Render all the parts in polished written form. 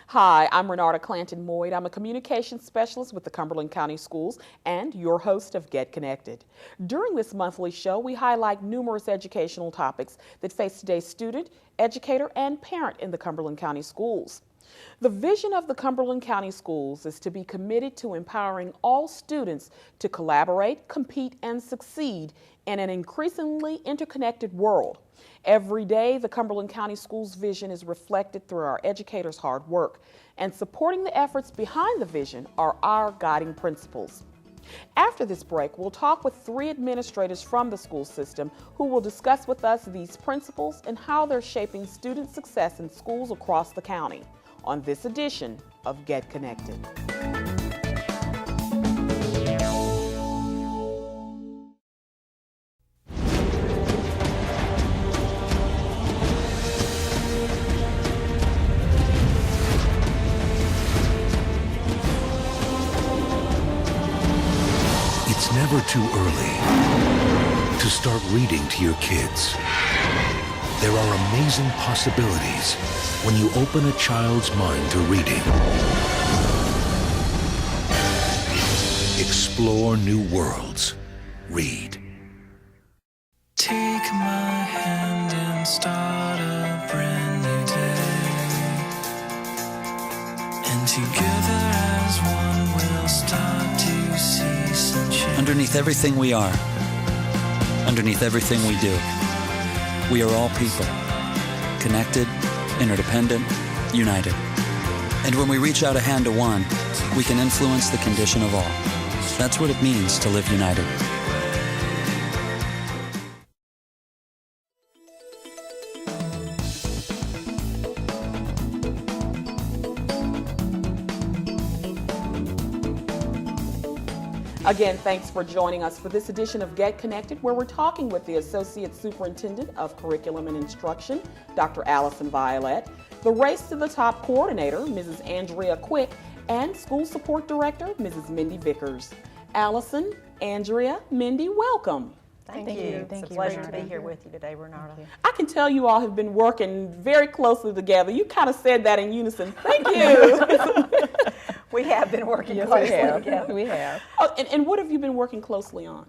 Hi, I'm Renarta Clanton Moyd. I'm a communications specialist with the Cumberland County Schools and your host of Get Connected. During this monthly show, we highlight numerous educational topics that face today's student, educator, and parent in the Cumberland County Schools. The vision of the Cumberland County Schools is to be committed to empowering all students to collaborate, compete, and succeed in an increasingly interconnected world. Every day, the Cumberland County Schools vision is reflected through our educators' hard work, and supporting the efforts behind the vision are our guiding principles. After this break, we'll talk with 3 administrators from the school system who will discuss with us these principles and how they're shaping student success in schools across the county on this edition of Get Connected. It's never too early to start reading to your kids. There are amazing possibilities when you open a child's mind to reading. Explore new worlds. Read. Take my hand and start a brand new day. And together as one we'll start to see some change. Underneath everything we are, underneath everything we do, we are all people, connected, interdependent, united. And when we reach out a hand to one, we can influence the condition of all. That's what it means to live united. Again, thanks for joining us for this edition of Get Connected, where we're talking with the Associate Superintendent of Curriculum and Instruction, Dr. Allison Violette, the Race to the Top Coordinator, Mrs. Andrea Quick, and School Support Director, Mrs. Mindy Vickers. Allison, Andrea, Mindy, welcome. Thank you. It's a pleasure to be here with you today, Renarta. I can tell you all have been working very closely together. You kind of said that in unison. Thank you. We have been working Yes, closely we have. together. We have. Oh, and what have you been working closely on?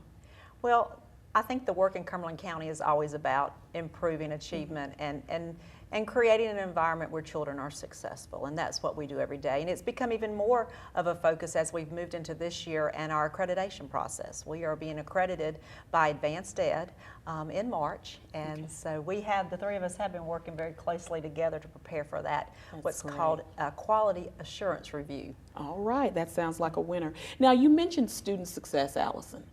Well, I think the work in Cumberland County is always about improving achievement and creating an environment where children are successful, and that's what we do every day. And it's become even more of a focus as we've moved into this year and our accreditation process. We are being accredited by Advanced Ed in March, and so the 3 of us have been working very closely together to prepare for that, what's called a quality assurance review. All right, that sounds like a winner. Now, you mentioned student success, Allison.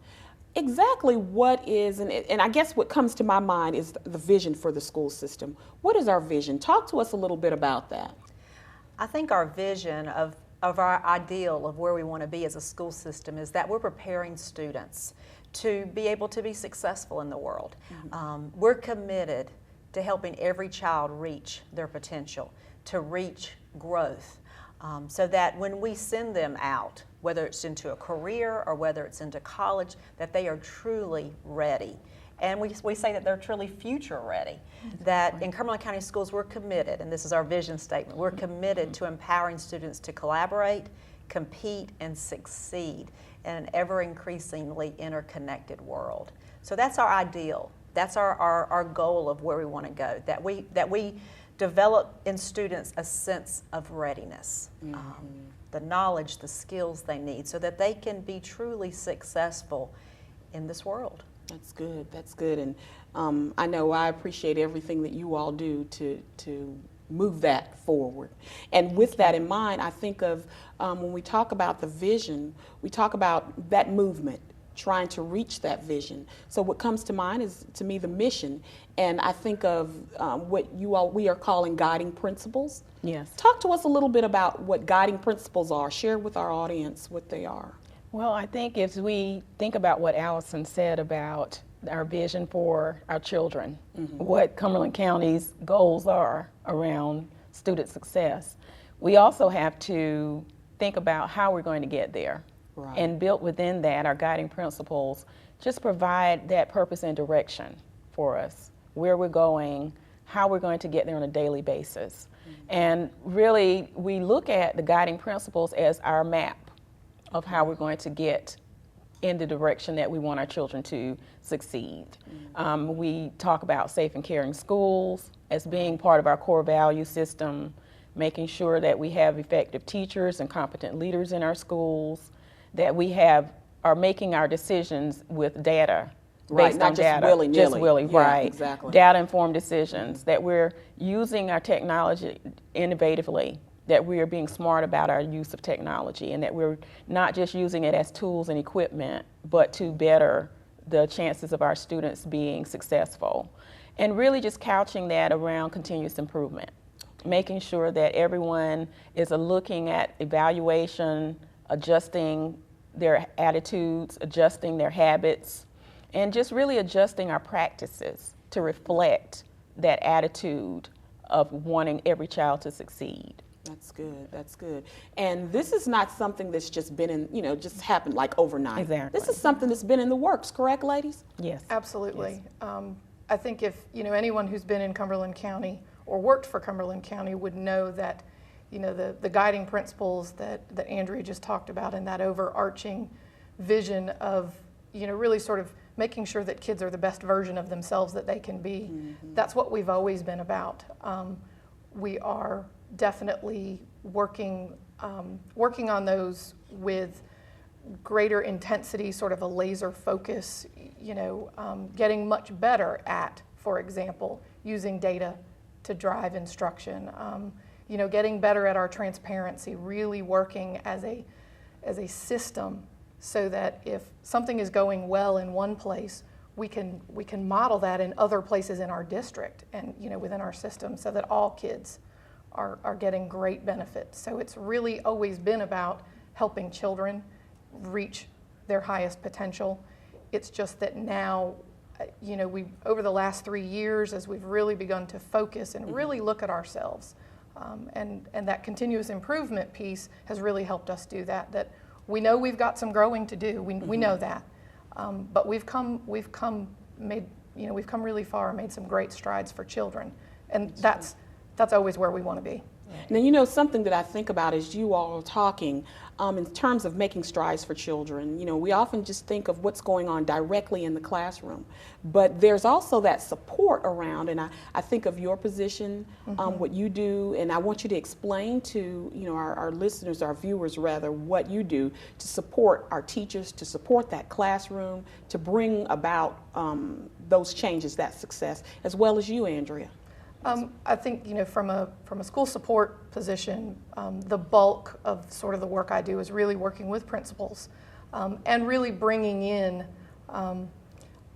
Exactly what is, and I guess what comes to my mind is the vision for the school system. What is our vision? Talk to us a little bit about that. I think our vision of our ideal of where we want to be as a school system is that we're preparing students to be able to be successful in the world. Mm-hmm. We're committed to helping every child reach their potential, to reach growth, so that when we send them out, whether it's into a career or whether it's into college, that they are truly ready. And we say that they're truly future ready. That in Cumberland County Schools, we're committed, and this is our vision statement, we're committed to empowering students to collaborate, compete, and succeed in an ever-increasingly interconnected world. So that's our ideal. That's our goal of where we want to go, that we develop in students a sense of readiness. Mm-hmm. The knowledge, the skills they need so that they can be truly successful in this world. That's good, that's good. And I know I appreciate everything that you all do to move that forward. And with that in mind, I think of when we talk about the vision, we talk about that movement trying to reach that vision. So what comes to mind is, to me, the mission. And I think of what we are calling guiding principles. Yes. Talk to us a little bit about what guiding principles are. Share with our audience what they are. Well, I think if we think about what Allison said about our vision for our children, what Cumberland County's goals are around student success, we also have to think about how we're going to get there. Right. And built within that, our guiding principles just provide that purpose and direction for us, where we're going, how we're going to get there on a daily basis. And really, we look at the guiding principles as our map of how we're going to get in the direction that we want our children to succeed. We talk about safe and caring schools as being part of our core value system, making sure that we have effective teachers and competent leaders in our schools, that we are making our decisions with data, Right, based not on just data. willy-nilly. Just willy, Yeah, right. exactly. Data-informed decisions, that we're using our technology innovatively, that we are being smart about our use of technology, and that we're not just using it as tools and equipment, but to better the chances of our students being successful. And really just couching that around continuous improvement, making sure that everyone is looking at evaluation, adjusting their attitudes, adjusting their habits, and just really adjusting our practices to reflect that attitude of wanting every child to succeed. That's good. That's good. And this is not something that's just been in, just happened like overnight. Exactly. This is something that's been in the works, correct, ladies? Yes. Absolutely. I think if anyone who's been in Cumberland County or worked for Cumberland County would know that the guiding principles that Andrea just talked about, and that overarching vision of really sort of making sure that kids are the best version of themselves that they can be. That's what we've always been about. We are definitely working on those with greater intensity, sort of a laser focus, getting much better at, for example, using data to drive instruction, getting better at our transparency, really working as a system so that if something is going well in one place, we can model that in other places in our district and within our system, so that all kids are getting great benefits. So it's really always been about helping children reach their highest potential. It's just that now, we over the last 3 years, as we've really begun to focus and really look at ourselves, and that continuous improvement piece has really helped us do that. That we know we've got some growing to do. We know that, but we've come really far, made some great strides for children, and that's always where we want to be. Now, something that I think about as you all are talking, in terms of making strides for children, we often just think of what's going on directly in the classroom, but there's also that support around, and I think of your position, what you do, and I want you to explain to, our listeners, our viewers rather, what you do to support our teachers, to support that classroom, to bring about those changes, that success, as well as you, Andrea. I think from a school support position, the bulk of sort of the work I do is really working with principals and really bringing in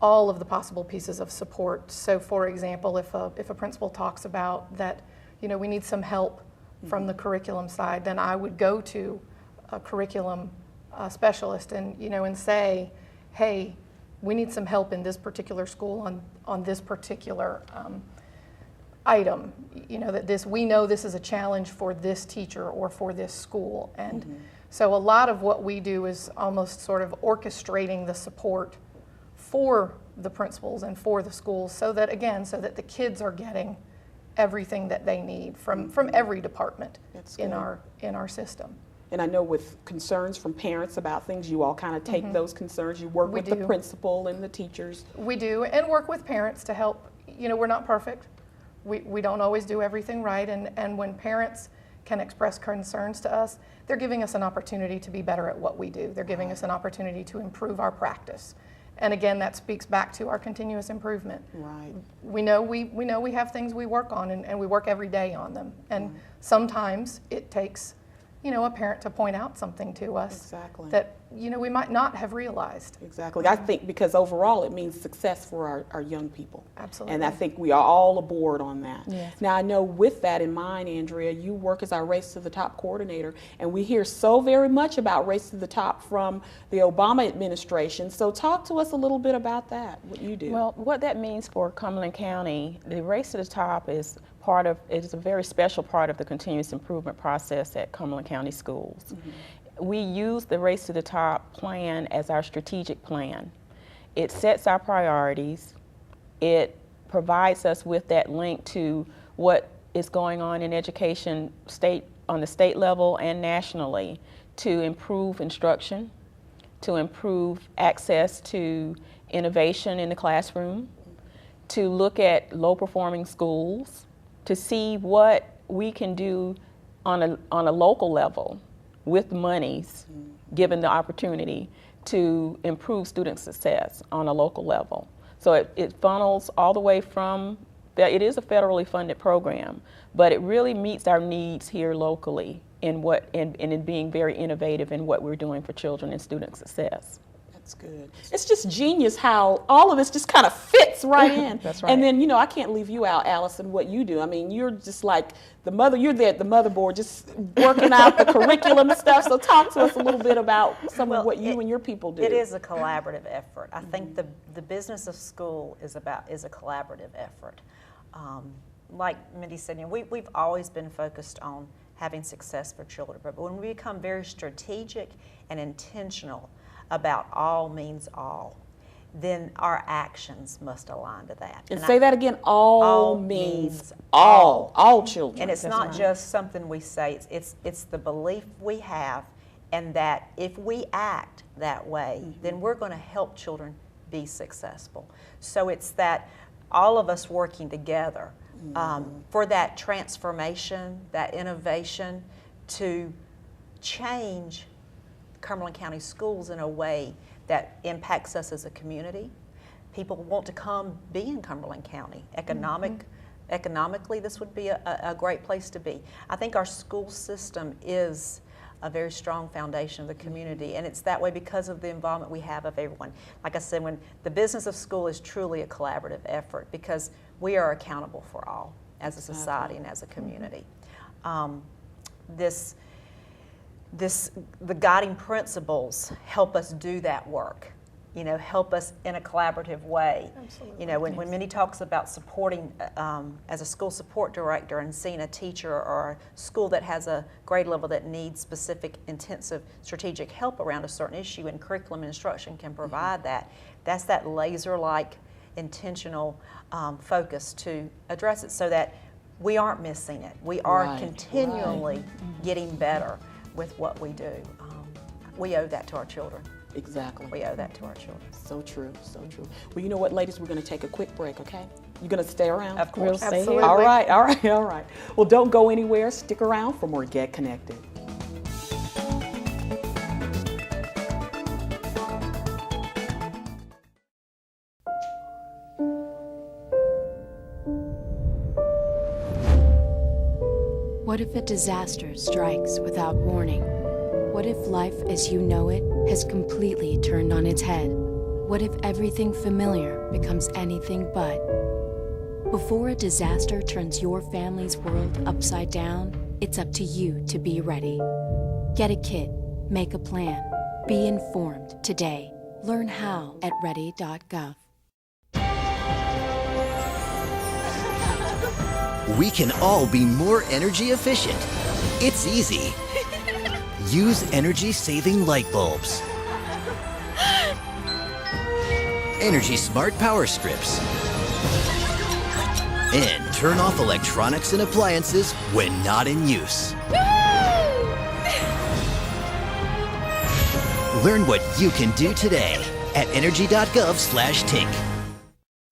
all of the possible pieces of support. So, for example, if a principal talks about that, we need some help from the curriculum side, then I would go to a curriculum specialist and say, hey, we need some help in this particular school on this particular item, that we know this is a challenge for this teacher or for this school. And so a lot of what we do is almost sort of orchestrating the support for the principals and for the schools, so that the kids are getting everything that they need from every department in our system. And I know with concerns from parents about things, you all kind of take those concerns, you work with the principal and the teachers. We do, and work with parents to help. We're not perfect. We don't always do everything right, and when parents can express concerns to us, they're giving us an opportunity to be better at what we do. They're giving us an opportunity to improve our practice. And again, that speaks back to our continuous improvement. Right. We know we have things we work on, and we work every day on them. And sometimes it takes you know, a parent to point out something to us Exactly. that, you know, we might not have realized. Exactly. I think because overall it means success for our young people. Absolutely. And I think we are all aboard on that. Yes. Now, I know with that in mind, Andrea, you work as our Race to the Top coordinator, and we hear so very much about Race to the Top from the Obama administration. So talk to us a little bit about that, what you do. Well, what that means for Cumberland County, the Race to the Top is it is a very special part of the continuous improvement process at Cumberland County Schools. We use the Race to the Top plan as our strategic plan. It sets our priorities. It provides us with that link to what is going on in education on the state level and nationally to improve instruction, to improve access to innovation in the classroom, to look at low-performing schools, to see what we can do on a local level with monies, given the opportunity to improve student success on a local level. So it funnels all the way from, it is a federally funded program, but it really meets our needs here locally in being very innovative in what we're doing for children and student success. That's good. It's just genius how all of this just kind of fits right in. That's right. And then, you know, I can't leave you out, Allison, what you do. I mean, you're just like the mother, you're there at the motherboard just working out the curriculum and stuff. So talk to us a little bit about some of what you and your people do. It is a collaborative effort. I think the business of school is a collaborative effort. Like Mindy said, you know, we've always been focused on having success for children, but when we become very strategic and intentional about all means all, then our actions must align to that. And say that again, all means all children. And it's not just something we say, it's the belief we have, and that if we act that way, then we're going to help children be successful. So it's that all of us working together for that transformation, that innovation, to change Cumberland County Schools in a way that impacts us as a community. People want to come be in Cumberland County. Economically, this would be a great place to be. I think our school system is a very strong foundation of the community, and it's that way because of the involvement we have of everyone. Like I said, when the business of school is truly a collaborative effort because we are accountable for all as a society and as a community. The guiding principles help us do that work, you know, help us in a collaborative way. Absolutely. You know, when Mindy talks about supporting as a school support director and seeing a teacher or a school that has a grade level that needs specific intensive strategic help around a certain issue, and curriculum and instruction can provide that, that's that laser-like intentional focus to address it so that we aren't missing it. We are continually getting better with what we do. We owe that to our children. Exactly. We owe that to our children. So true, so true. Well, you know what, ladies, we're going to take a quick break, okay? You're going to stay around? Of course. We'll stay Absolutely. here. All right, all right, all right. Well, don't go anywhere. Stick around for more Get Connected. What if a disaster strikes without warning? What if life as you know it has completely turned on its head? What if everything familiar becomes anything but? Before a disaster turns your family's world upside down, it's up to you to be ready. Get a kit, make a plan, be informed today. Learn how at ready.gov. We can all be more energy efficient. It's easy. Use energy-saving light bulbs. Energy Smart Power Strips. And turn off electronics and appliances when not in use. Learn what you can do today at energy.gov/tink.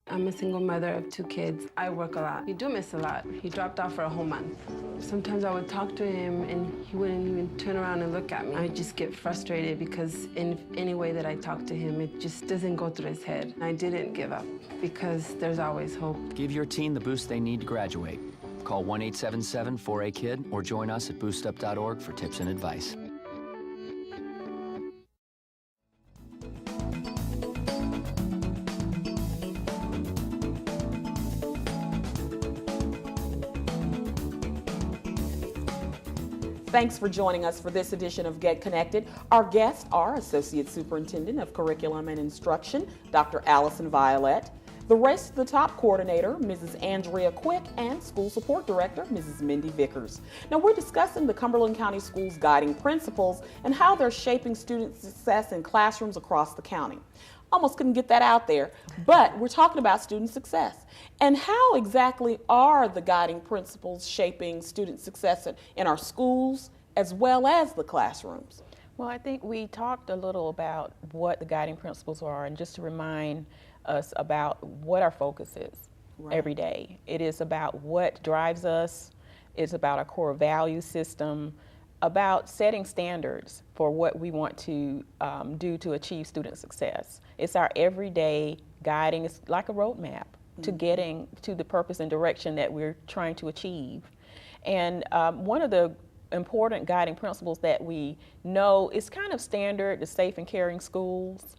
I'm a single mother of 2 kids. I work a lot. We do miss a lot. He dropped off for a whole month. Sometimes I would talk to him and he wouldn't even turn around and look at me. I just get frustrated because in any way that I talk to him, it just doesn't go through his head. I didn't give up because there's always hope. Give your teen the boost they need to graduate. Call 1-877-4A-KID or join us at boostup.org for tips and advice. Thanks for joining us for this edition of Get Connected. Our guests are Associate Superintendent of Curriculum and Instruction, Dr. Allison Violette, the Race to the Top Coordinator, Mrs. Andrea Quick, and School Support Director, Mrs. Mindy Vickers. Now, we're discussing the Cumberland County Schools Guiding Principles and how they're shaping student success in classrooms across the county. Almost couldn't get that out there, but we're talking about student success. And how exactly are the guiding principles shaping student success in our schools as well as the classrooms? Well, I think we talked a little about what the guiding principles are, and just to remind us about what our focus is every day. It is about what drives us, it's about our core value system, about setting standards for what we want to do to achieve student success. It's our everyday guiding. It's like a roadmap to getting to the purpose and direction that we're trying to achieve. And one of the important guiding principles that we know is kind of standard, the safe and caring schools.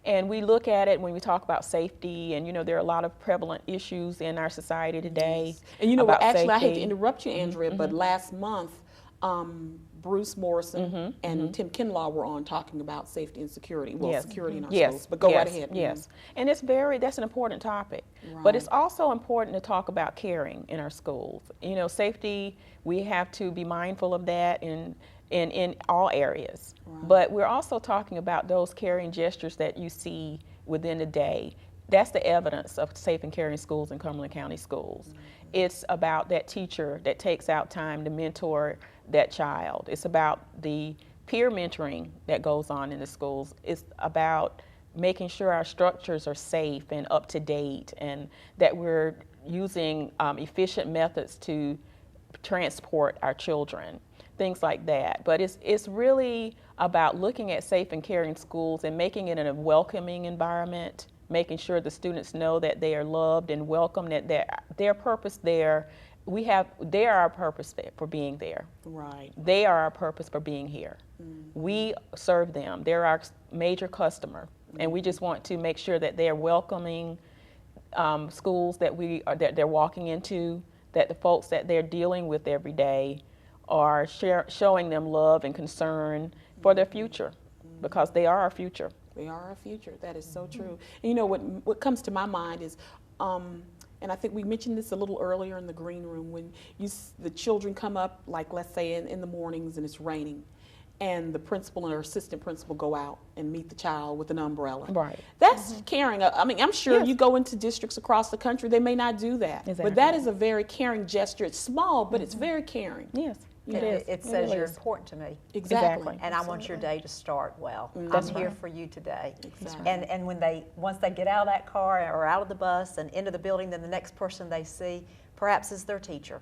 And we look at it when we talk about safety, and there are a lot of prevalent issues in our society today. And about actually, safety. I hate to interrupt you, Andrea, but last month, Bruce Morrison and Tim Kinlaw were on talking about safety and security. Well, security in our schools. But go right ahead. Yes, and that's an important topic. Right. But it's also important to talk about caring in our schools. Safety, we have to be mindful of that in all areas. Right. But we're also talking about those caring gestures that you see within the day. That's the evidence of safe and caring schools in Cumberland County schools. It's about that teacher that takes out time to mentor that child. It's about the peer mentoring that goes on in the schools. It's about making sure our structures are safe and up to date, and that we're using efficient methods to transport our children, things like that. But it's really about looking at safe and caring schools and making it in a welcoming environment, making sure the students know that they are loved and welcome, that their purpose there, they are our purpose for being there. Right. They are our purpose for being here. We serve them. They're our major customer, and we just want to make sure that they are welcoming schools that they're walking into, that the folks that they're dealing with every day are showing them love and concern for their future, because they are our future. They are our future. That is so true. And what comes to my mind is, and I think we mentioned this a little earlier in the green room, when the children come up, like let's say in the mornings and it's raining, and the principal and her assistant principal go out and meet the child with an umbrella. Right. That's caring. I mean, I'm sure you go into districts across the country, they may not do that. Exactly. But that is a very caring gesture. It's small, but it's very caring. Yes. It says you're important to me. Exactly. And I want your day to start well. That's I'm here for you today. Exactly. And once they get out of that car or out of the bus and into the building, then the next person they see perhaps is their teacher.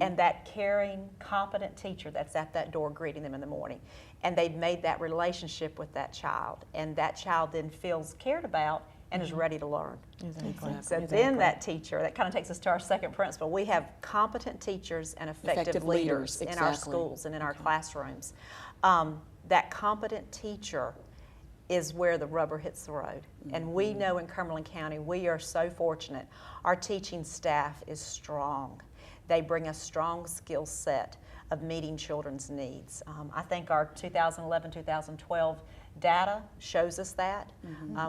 And that caring, competent teacher that's at that door greeting them in the morning. And they've made that relationship with that child. And that child then feels cared about and is ready to learn. Exactly. So then that teacher, that kind of takes us to our second principle. We have competent teachers and effective leaders in our schools and in our classrooms. That competent teacher is where the rubber hits the road. And we know in Cumberland County, we are so fortunate. Our teaching staff is strong. They bring a strong skill set of meeting children's needs. I think our 2011-2012 data shows us that.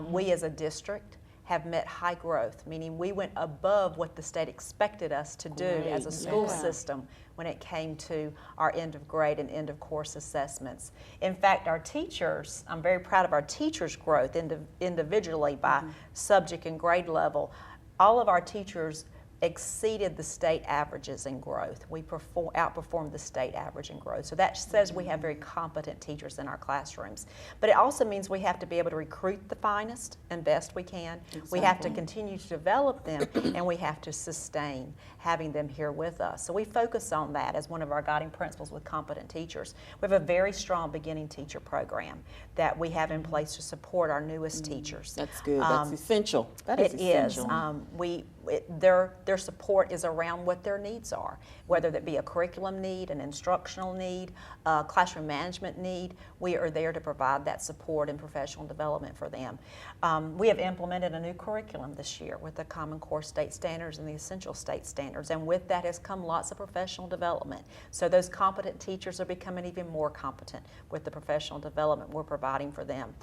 We as a district have met high growth, meaning we went above what the state expected us to do as a school system when it came to our end of grade and end of course assessments. In fact, our teachers, I'm very proud of our teachers' growth individually by subject and grade level. All of our teachers exceeded the state averages in growth. We outperformed the state average in growth. So that says we have very competent teachers in our classrooms. But it also means we have to be able to recruit the finest and best we can. We have to continue to develop them, and we have to sustain having them here with us. So we focus on that as one of our guiding principles with competent teachers. We have a very strong beginning teacher program that we have in place to support our newest teachers. That's good. That's essential. That is essential. They're their support is around what their needs are, whether that be a curriculum need, an instructional need, a classroom management need. We are there to provide that support and professional development for them. We have implemented a new curriculum this year with the Common Core State Standards and the Essential State Standards, and with that has come lots of professional development. So those competent teachers are becoming even more competent with the professional development we're providing for them.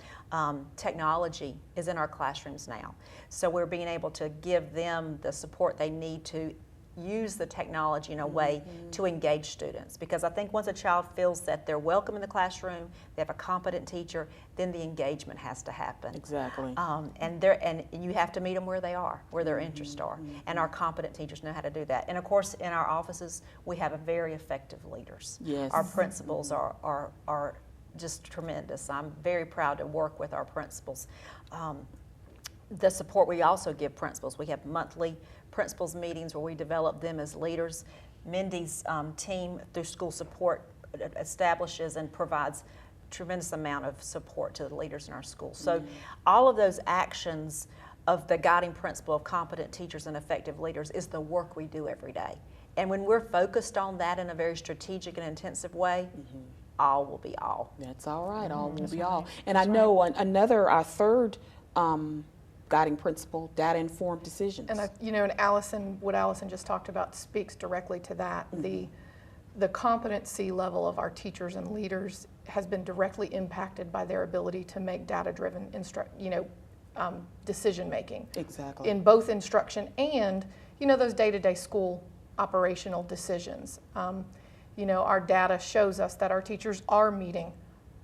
Technology is in our classrooms now, so we're being able to give them the support they need to use the technology in a way to engage students, because I think once a child feels that they're welcome in the classroom, they have a competent teacher, then the engagement has to happen. Exactly. And you have to meet them where they are, where their interests are, and our competent teachers know how to do that. And of course, in our offices, we have a very effective leaders. Yes. Our principals are just tremendous. I'm very proud to work with our principals. The support we also give principals, we have monthly principals meetings where we develop them as leaders. Mindy's team through school support establishes and provides tremendous amount of support to the leaders in our schools. So all of those actions of the guiding principle of competent teachers and effective leaders is the work we do every day. And when we're focused on that in a very strategic and intensive way, all will be all. That's all right, all will be all. And I know our third guiding principle, data-informed decisions. And and what Allison just talked about speaks directly to that. The competency level of our teachers and leaders has been directly impacted by their ability to make data-driven decision making. Exactly. In both instruction and those day-to-day school operational decisions. Our data shows us that our teachers are meeting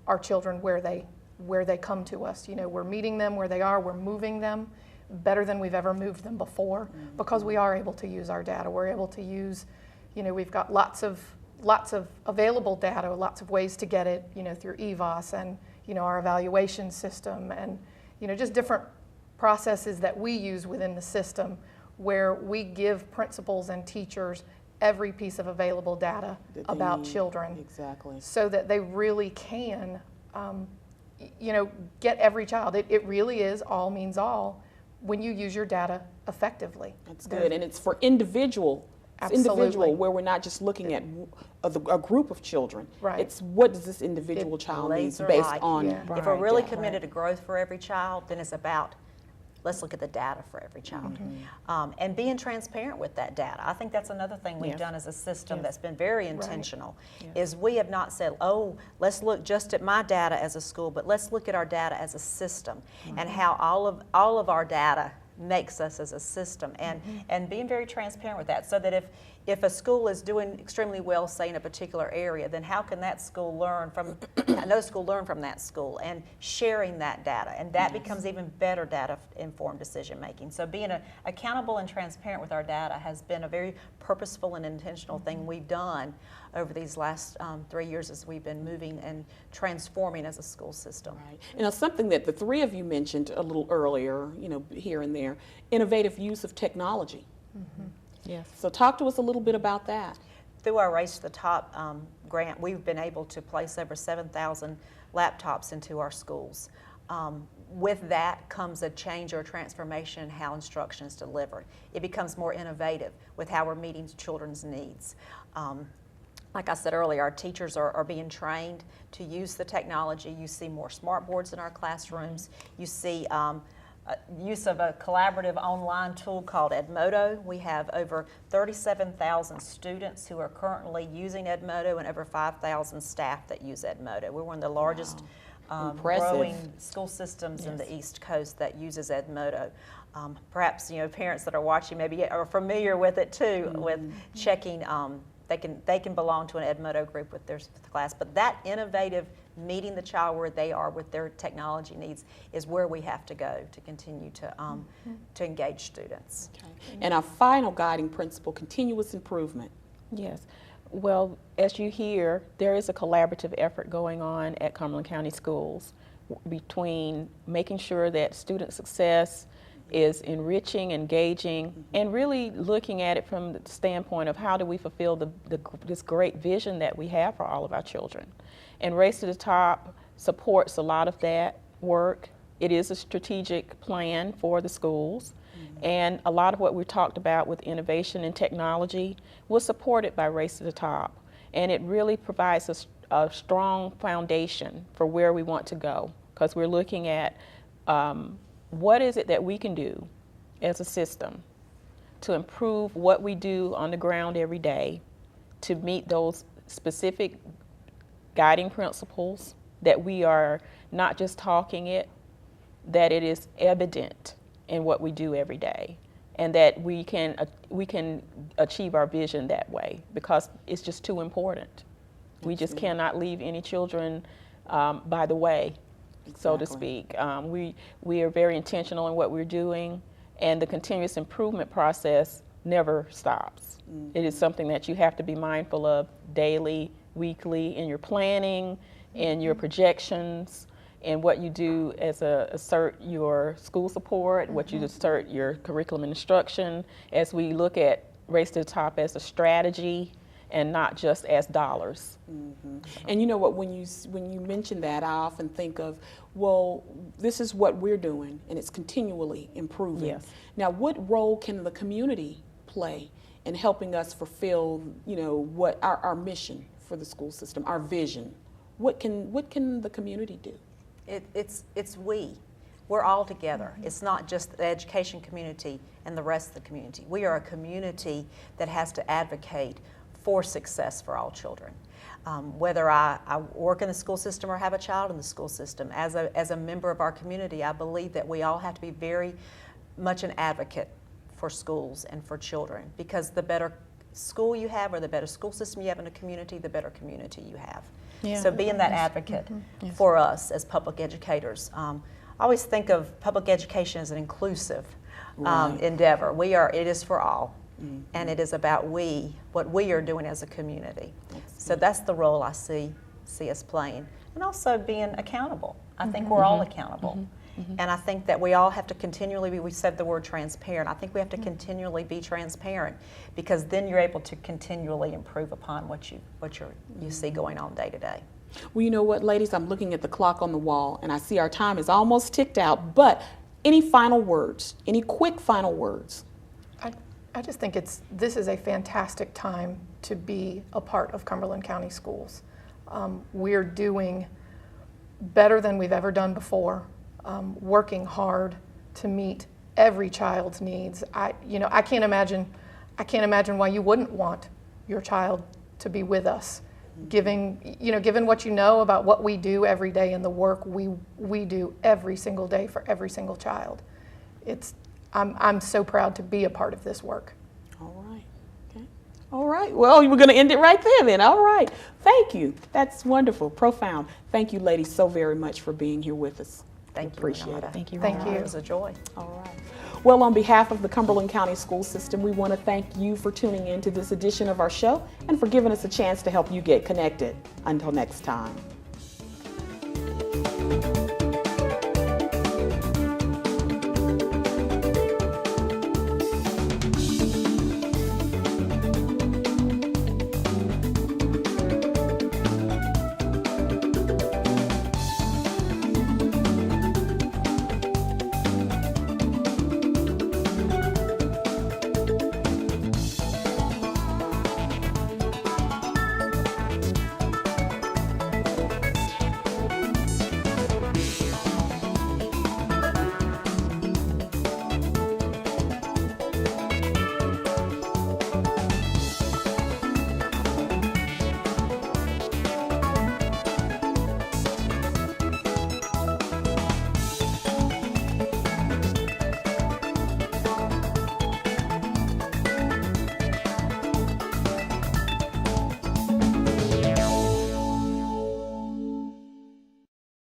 our children where they come to us. We're meeting them where they are, we're moving them better than we've ever moved them before, because we are able to use our data. We're able to use, we've got lots of available data, lots of ways to get it, through EVOS and, our evaluation system, and, just different processes that we use within the system where we give principals and teachers every piece of available data about children. Exactly. So that they really can get every child. It really is all means all when you use your data effectively. That's good, and it's for individual. It's individual, where we're not just looking at a group of children. Right. It's what does this individual child need based on. If we're really committed to growth for every child, then it's about, let's look at the data for every child. And being transparent with that data. I think that's another thing we've done as a system that's been very intentional, is we have not said, oh, let's look just at my data as a school, but let's look at our data as a system and how all of our data makes us as a system, and being very transparent with that, so that if a school is doing extremely well, say in a particular area, then how can that school learn from another school, learn from that school, and sharing that data, and that becomes even better data-informed decision making. So being accountable and transparent with our data has been a very purposeful and intentional thing we've done over these last 3 years as we've been moving and transforming as a school system. Right. Something that the three of you mentioned a little earlier, here and there, innovative use of technology. Yes. So talk to us a little bit about that. Through our Race to the Top grant, we've been able to place over 7,000 laptops into our schools. With that comes a change or a transformation in how instruction is delivered. It becomes more innovative with how we're meeting children's needs. Like I said earlier, our teachers are being trained to use the technology. You see more smart boards in our classrooms. You see use of a collaborative online tool called Edmodo. We have over 37,000 students who are currently using Edmodo and over 5,000 staff that use Edmodo. We're one of the largest growing school systems in the East Coast that uses Edmodo. Perhaps parents that are watching maybe are familiar with it too, with checking. They can belong to an Edmodo group with their class, but that innovative meeting the child where they are with their technology needs is where we have to go to continue to engage students. Okay. And our final guiding principle, continuous improvement. Yes. Well, as you hear, there is a collaborative effort going on at Cumberland County Schools between making sure that student success is enriching, engaging, and really looking at it from the standpoint of how do we fulfill this great vision that we have for all of our children. And Race to the Top supports a lot of that work. It is a strategic plan for the schools. And a lot of what we talked about with innovation and technology was supported by Race to the Top. And it really provides a strong foundation for where we want to go, because we're looking at what is it that we can do as a system to improve what we do on the ground every day to meet those specific guiding principles, that we are not just talking it, that it is evident in what we do every day, and that we can achieve our vision that way, because it's just too important. We just cannot leave any children by the way, so to speak. We are very intentional in what we're doing, and the continuous improvement process never stops. It is something that you have to be mindful of daily, weekly, in your planning, in your projections, and what you do as assert your school support, what you assert your curriculum and instruction, as we look at Race to the Top as a strategy and not just as dollars. And you know what, when you mention that, I often think of, well, this is what we're doing, and it's continually improving. Yes. Now, what role can the community play in helping us fulfill, what our mission for the school system, our vision? What can the community do? It's we. We're all together. It's not just the education community and the rest of the community. We are a community that has to advocate for success for all children. Whether I work in the school system or have a child in the school system, as a member of our community, I believe that we all have to be very much an advocate for schools and for children, because the better school you have, or the better school system you have in a community, the better community you have. Yeah. So being that advocate for us as public educators, I always think of public education as an inclusive endeavor. It is for all, and it is about what we are doing as a community. So that's the role I see us playing, and also being accountable. I think we're all accountable. And I think that we all have to continually we said the word transparent. I think we have to continually be transparent, because then you're able to continually improve upon what you see going on day to day. Well, you know what, ladies, I'm looking at the clock on the wall, and I see our time is almost ticked out, but any final words, any quick final words? I just think this is a fantastic time to be a part of Cumberland County Schools. We're doing better than we've ever done before. Working hard to meet every child's needs. I can't imagine why you wouldn't want your child to be with us, given what you know about what we do every day and the work we do every single day for every single child. I'm so proud to be a part of this work. All right. Okay. All right. Well, we're going to end it right there then. All right. Thank you. That's wonderful. Profound. Thank you, ladies, so very much for being here with us. Thank you, Appreciate Renata. it. Thank you. Thank you. It was a joy. All right. Well, on behalf of the Cumberland County School System, we want to thank you for tuning in to this edition of our show and for giving us a chance to help you get connected. Until next time.